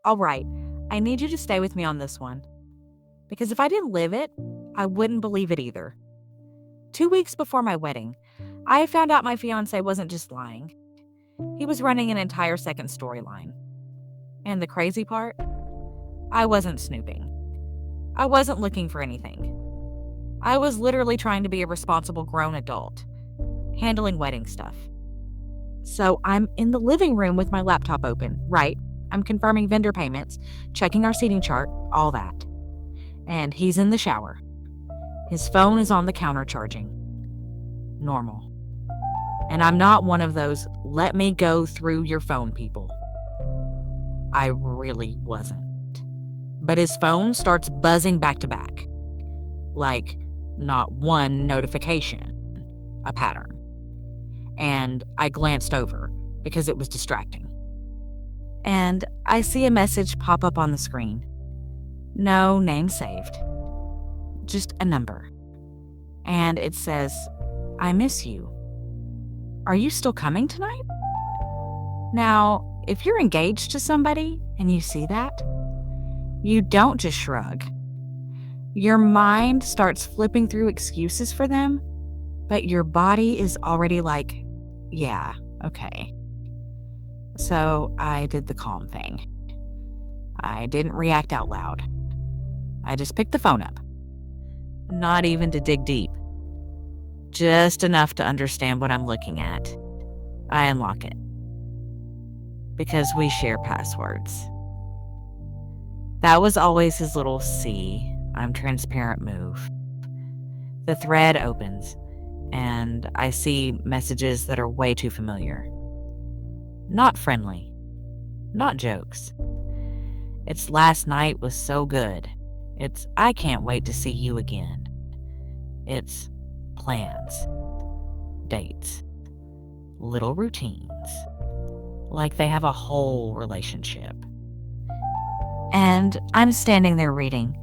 All right, I need you to stay with me on this one. Because if I didn't live it, I wouldn't believe it either. 2 weeks before my wedding, I found out my fiancé wasn't just lying. He was running an entire second storyline. And the crazy part? I wasn't snooping. I wasn't looking for anything. I was literally trying to be a responsible grown adult, handling wedding stuff. So I'm in the living room with my laptop open, right? I'm confirming vendor payments, checking our seating chart, all that. And he's in the shower. His phone is on the counter charging. Normal. And I'm not one of those let me go through your phone people. I really wasn't. But his phone starts buzzing back to back. Like, not one notification, a pattern. And I glanced over because it was distracting. And I see a message pop up on the screen. No name saved. Just a number. And it says, I miss you. Are you still coming tonight? Now, if you're engaged to somebody and you see that, you don't just shrug. Your mind starts flipping through excuses for them, but your body is already like, yeah, okay. So I did the calm thing. I didn't react out loud. I just picked the phone up. Not even to dig deep. Just enough to understand what I'm looking at. I unlock it. Because we share passwords. That was always his little "see, I'm transparent" move. The thread opens, and I see messages that are way too familiar. Not friendly. Not jokes. It's "last night was so good." It's "I can't wait to see you again." It's plans, dates, little routines. Like they have a whole relationship. And I'm standing there reading,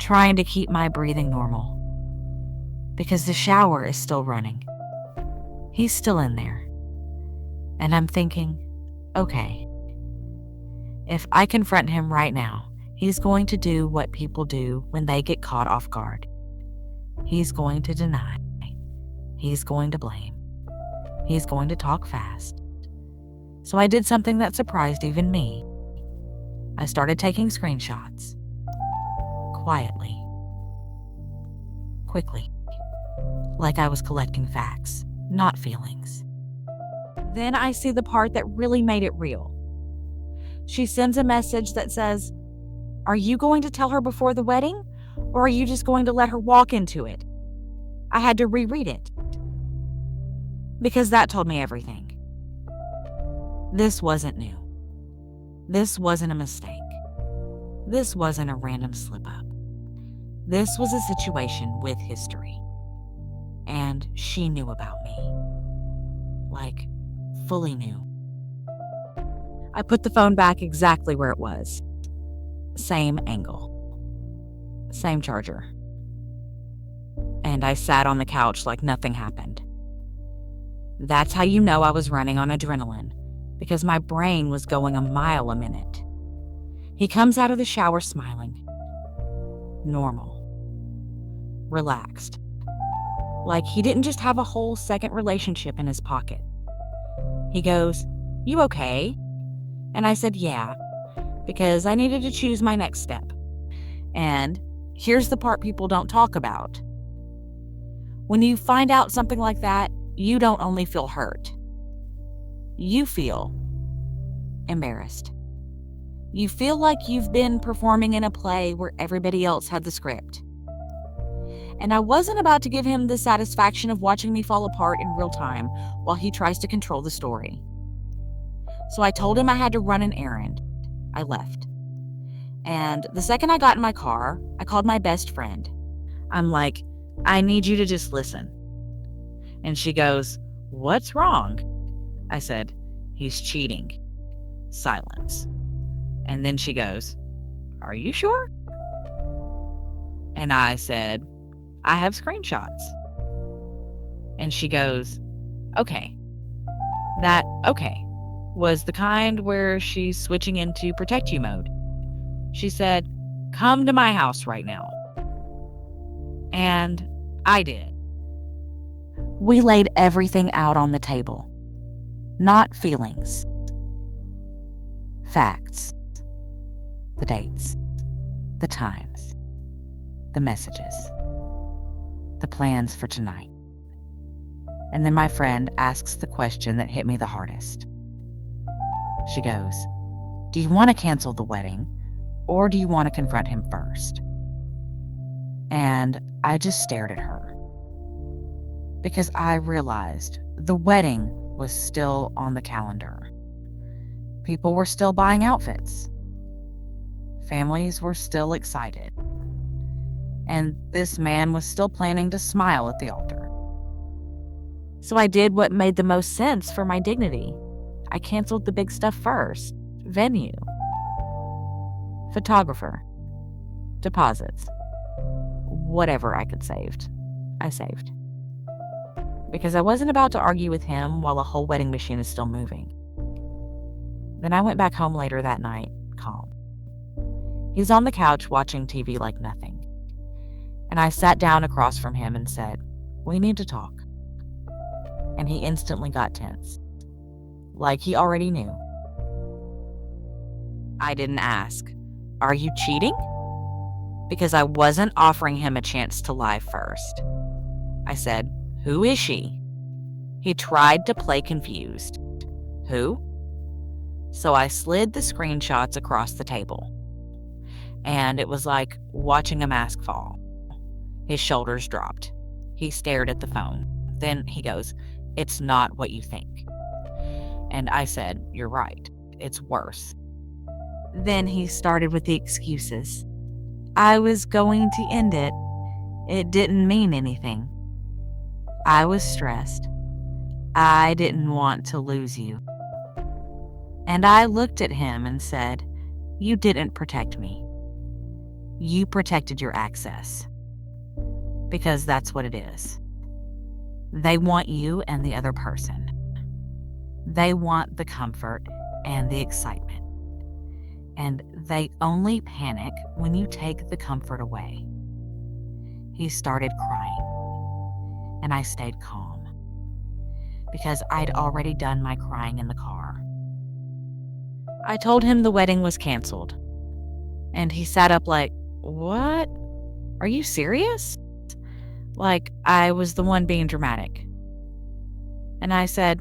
trying to keep my breathing normal. Because the shower is still running. He's still in there. And I'm thinking, okay, if I confront him right now, he's going to do what people do when they get caught off guard. He's going to deny. He's going to blame. He's going to talk fast. So I did something that surprised even me. I started taking screenshots. Quietly. Quickly. Like I was collecting facts, not feelings. Then I see the part that really made it real. She sends a message that says, "Are you going to tell her before the wedding? Or are you just going to let her walk into it?" I had to reread it. Because that told me everything. This wasn't new. This wasn't a mistake. This wasn't a random slip-up. This was a situation with history. And she knew about me. Like, fully knew. I put the phone back exactly where it was. Same angle. Same charger. And I sat on the couch like nothing happened. That's how you know I was running on adrenaline, because my brain was going a mile a minute. He comes out of the shower smiling. Normal. Relaxed. Like he didn't just have a whole second relationship in his pocket. He goes, "You okay?" And I said, "Yeah," because I needed to choose my next step. And here's the part people don't talk about. When you find out something like that, you don't only feel hurt. You feel embarrassed. You feel like you've been performing in a play where everybody else had the script. And I wasn't about to give him the satisfaction of watching me fall apart in real time while he tries to control the story. So I told him I had to run an errand. I left. And the second I got in my car, I called my best friend. I'm like, "I need you to just listen." And she goes, "What's wrong?" I said, "He's cheating." Silence. And then she goes, "Are you sure?" And I said, "I have screenshots." And she goes, "Okay." That "okay" was the kind where she's switching into protect you mode. She said, "Come to my house right now." And I did. We laid everything out on the table. Not feelings. Facts. The dates. The times. The messages. The plans for tonight. And then my friend asks the question that hit me the hardest. She goes, "Do you want to cancel the wedding, or do you want to confront him first?" And I just stared at her because I realized the wedding was still on the calendar. People were still buying outfits. Families were still excited. And this man was still planning to smile at the altar. So I did what made the most sense for my dignity. I canceled the big stuff first. Venue. Photographer. Deposits. Whatever I could saved. I saved. Because I wasn't about to argue with him while a whole wedding machine is still moving. Then I went back home later that night, calm. He was on the couch watching TV like nothing. And I sat down across from him and said, "We need to talk." And he instantly got tense. Like he already knew. I didn't ask, "Are you cheating?" Because I wasn't offering him a chance to lie first. I said, "Who is she?" He tried to play confused. "Who?" So I slid the screenshots across the table. And it was like watching a mask fall. His shoulders dropped. He stared at the phone. Then he goes, "It's not what you think." And I said, "You're right. It's worse." Then he started with the excuses. I was going to end it. It didn't mean anything. I was stressed. I didn't want to lose you. And I looked at him and said, "You didn't protect me. You protected your access." Because that's what it is. They want you and the other person. They want the comfort and the excitement. And they only panic when you take the comfort away. He started crying. And I stayed calm. Because I'd already done my crying in the car. I told him the wedding was canceled. And he sat up like, "What? Are you serious?" Like I was the one being dramatic. And I said,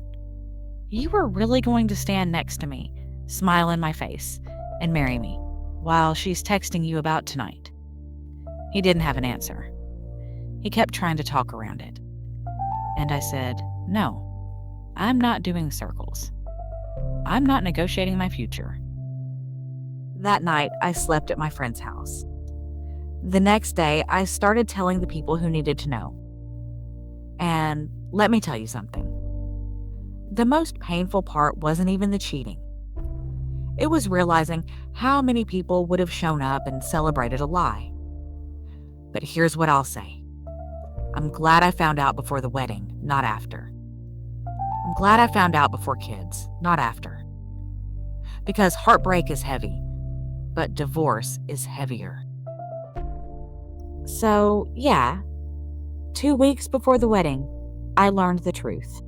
"You were really going to stand next to me, smile in my face, and marry me, while she's texting you about tonight?" He didn't have an answer. He kept trying to talk around it. And I said, "No, I'm not doing circles. I'm not negotiating my future." That night, I slept at my friend's house. The next day, I started telling the people who needed to know. And let me tell you something. The most painful part wasn't even the cheating. It was realizing how many people would have shown up and celebrated a lie. But here's what I'll say. I'm glad I found out before the wedding, not after. I'm glad I found out before kids, not after. Because heartbreak is heavy, but divorce is heavier. So, yeah, 2 weeks before the wedding, I learned the truth.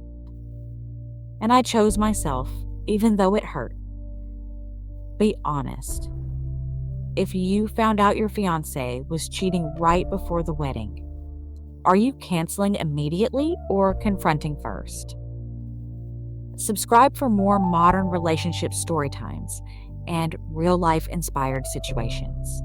And I chose myself, even though it hurt. Be honest. If you found out your fiancé was cheating right before the wedding, are you canceling immediately or confronting first? Subscribe for more modern relationship story times and real-life inspired situations.